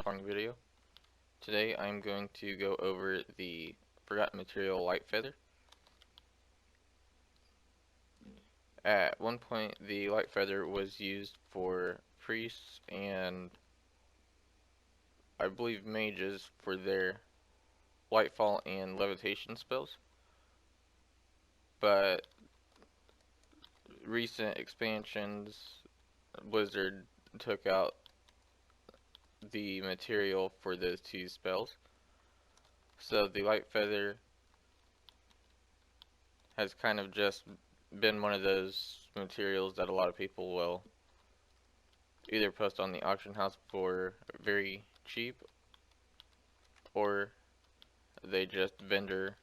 farming video. Today I'm going to go over the forgotten material light feather. At one point the light feather was used for priests and I believe mages for their lightfall and levitation spells. But recent expansions, Blizzard took out the material for those two spells. So the light feather has kind of just been one of those materials that a lot of people will either post on the auction house for very cheap, or they just vendor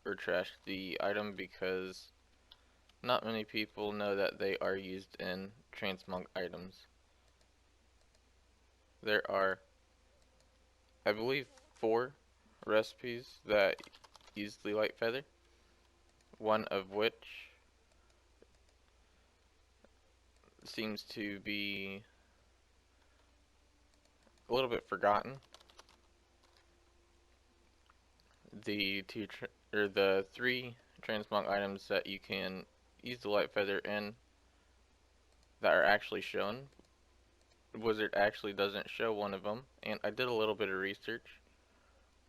or trash the item because not many people know that they are used in transmog items. There are, I believe, 4 recipes that use the light feather, one of which seems to be a little bit forgotten. The 3 transmog items that you can use the light feather in that are actually shown, Blizzard actually doesn't show one of them, and I did a little bit of research,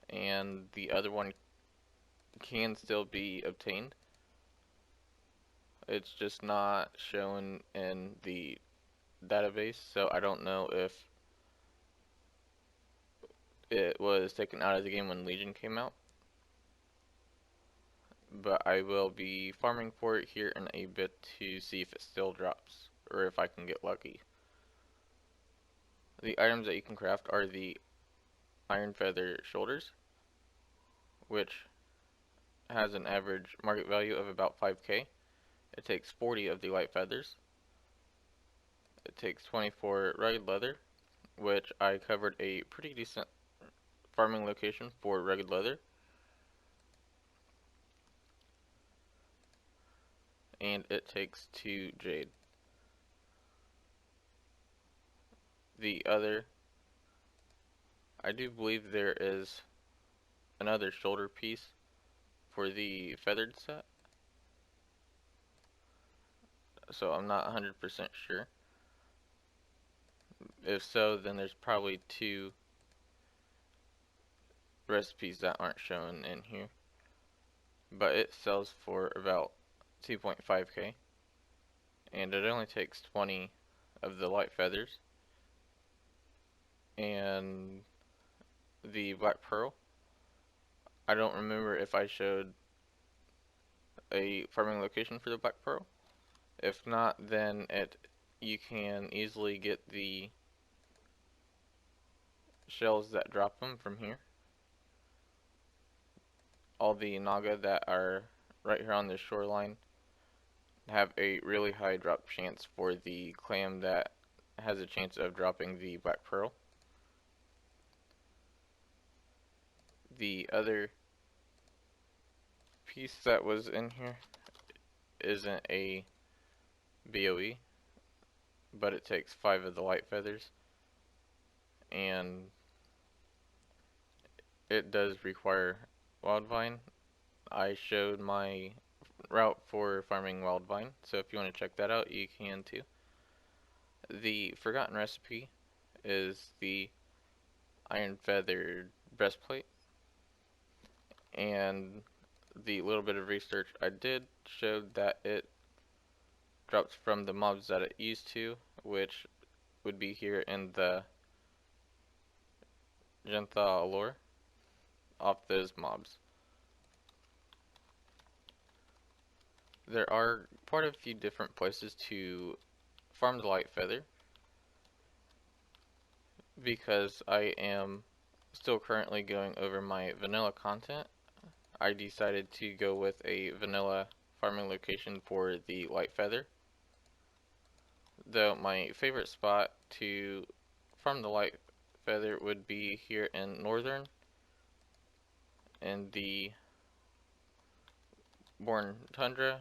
and the other one can still be obtained. It's just not shown in the database, so I don't know if it was taken out of the game when Legion came out. But I will be farming for it here in a bit to see if it still drops, or if I can get lucky. The items that you can craft are the Iron Feather Shoulders, which has an average market value of about 5k. It takes 40 of the light feathers. It takes 24 rugged leather, which I covered a pretty decent farming location for rugged leather. And it takes 2 jade. The other, I do believe there is another shoulder piece for the feathered set, so I'm not 100% sure. If so, then there's probably 2 recipes that aren't shown in here, but it sells for about 2.5k, and it only takes 20 of the light feathers. And the black pearl, I don't remember if I showed a farming location for the black pearl. If not, then you can easily get the shells that drop them from here. All the naga that are right here on the shoreline have a really high drop chance for the clam that has a chance of dropping the black pearl. The other piece that was in here isn't a BOE, but it takes 5 of the light feathers, and it does require Wildvine. I showed my route for farming Wildvine, so if you want to check that out, you can too. The forgotten recipe is the iron feathered breastplate, and the little bit of research I did showed that it drops from the mobs that it used to, which would be here in the Gentha lore, off those mobs. There are quite a few different places to farm the light feather, because I am still currently going over my vanilla content. I decided to go with a vanilla farming location for the light feather, though my favorite spot to farm the light feather would be here in northern, in the Born Tundra,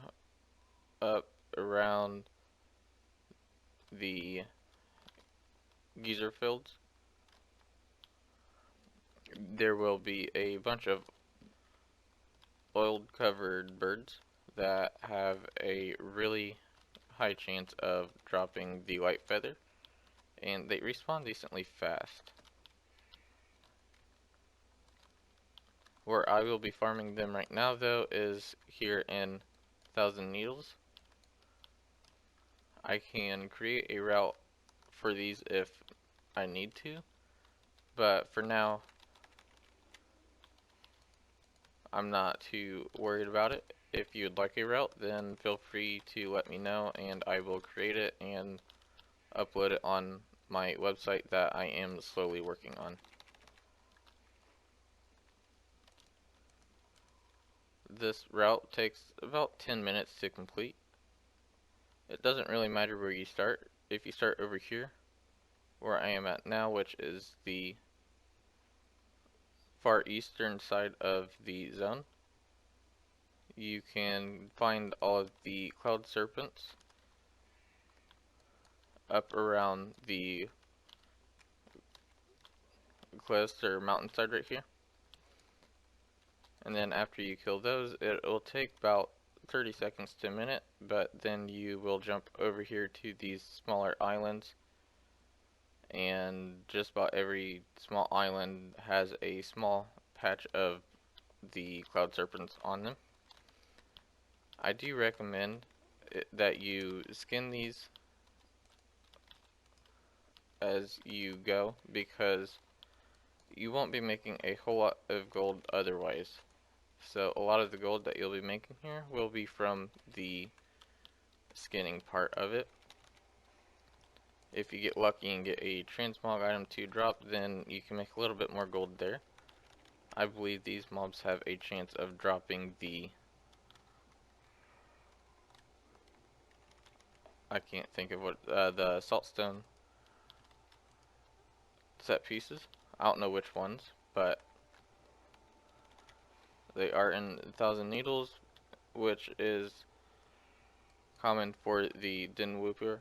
up around the geyser fields. there will be a bunch of oil covered birds that have a really high chance of dropping the white feather, and they respawn decently fast. Where I will be farming them right now though is here in Thousand Needles. I can create a route for these if I need to, but for now I'm not too worried about it. If you'd like a route, then feel free to let me know and I will create it and upload it on my website that I am slowly working on. This route takes about 10 minutes to complete. It doesn't really matter where you start. If you start over here, where I am at now, which is the far eastern side of the zone, you can find all of the cloud serpents up around the cliffs or mountainside right here. And then after you kill those, it will take about 30 seconds to a minute, but then you will jump over here to these smaller islands, and just about every small island has a small patch of the cloud serpents on them. I do recommend that you skin these as you go, because you won't be making a whole lot of gold otherwise. So a lot of the gold that you'll be making here will be from the skinning part of it. If you get lucky and get a transmog item to drop, then you can make a little bit more gold there. I believe these mobs have a chance of dropping the... I can't think of what, the saltstone set pieces. I don't know which ones, but they are in Thousand Needles, which is common for the Den Whooper,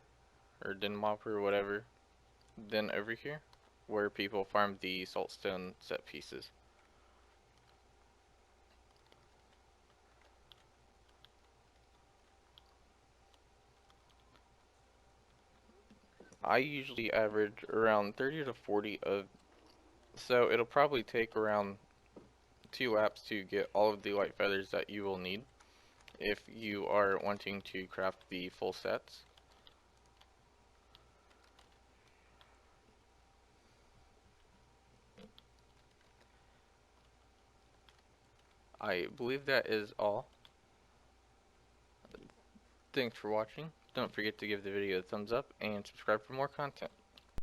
or Den Mopper, whatever, den over here, where people farm the saltstone set pieces. I usually average around 30 to 40 of, so it'll probably take around 2 laps to get all of the white feathers that you will need if you are wanting to craft the full sets. I believe that is all. Thanks for watching. Don't forget to give the video a thumbs up and subscribe for more content.